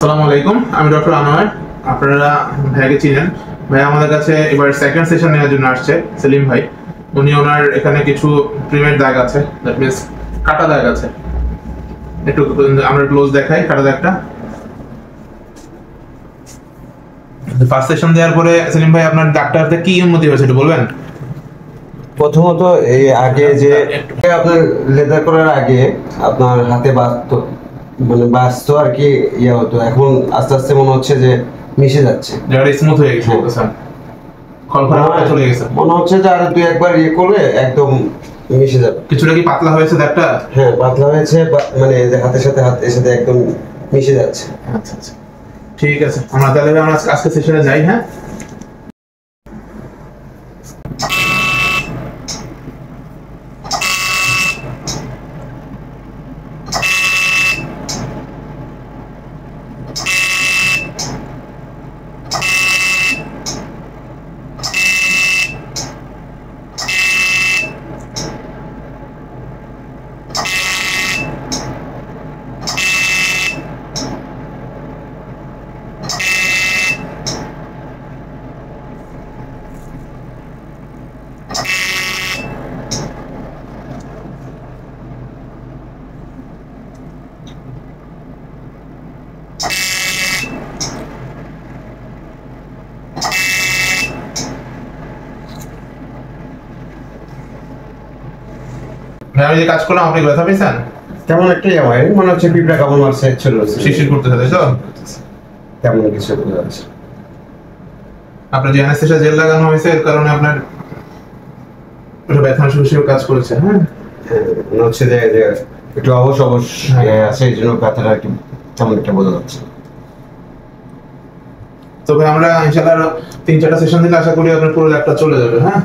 আসসালামু আলাইকুম, আমি ডক্টর আনোয়ার। আপনারা ভাইকে চিনেন। ভাই আমাদের কাছে এবার সেকেন্ড সেশন নেওয়ার জন্য আসছে। সেলিম ভাই, উনি ওনার এখানে কিছু প্রিমের দাগ আছে, দ্যাট মিন্স কাটা দাগ আছে। একটু আমরা ক্লোজ দেখাই কাটা দাগটা। ফার্স্ট সেশন দেওয়ার পরে সেলিম ভাই আপনার ডাক্তারতে কি উন্নতি হয়েছে একটু বলবেন? প্রথমত এই আগে যে আপনার লেদার করার আগে আপনার হাতে বাঁধতো, মানে বাঁচতো আর কি ইয়ে হতো, এখন আস্তে আস্তে মনে হচ্ছে যে মিশে যাচ্ছে, জায়গাটা স্মুথ হয়ে গেছে, স্যার খলখলাটা চলে গেছে। মনে হচ্ছে যে আর দুই একবার ইয়ে করলে একদম মিশে যাবে। কিছুটা কি পাতলা হয়েছে দাগটা? হ্যাঁ, পাতলা হয়েছে, মানে যে হাতের সাথে হাতের সাথে একদম মিশে যাচ্ছে। আচ্ছা আচ্ছা, ঠিক আছে। আমরা তাহলে আজকে সেশনে যাই। হ্যাঁ, আমি যে কাজ করলাম আপনি ব্যথা পেয়েছেন? তেমন একটা ইয়ে হয়, মনে হচ্ছে পিঁপড়া কামড় মারছে, ছিল শিরশির করতেছে, তাই তো? তেমন কিছু বোঝা যাচ্ছে। আপনার যে অ্যানেস্থেশিয়া জেল লাগানো হয়েছে এর কারণে আপনার ব্যথা শুষিয়ে কাজ করেছে। হ্যাঁ, মনে হচ্ছে যে একটু অবশ আছে, এই জন্য ব্যথাটা একটু তেমন একটা বোঝা যাচ্ছে। তবে আমরা ইনশাআল্লাহ 3-4টা সেশন দিলে আশা করি আপনার পুরো ল্যাবটা চলে যাবে। হ্যাঁ।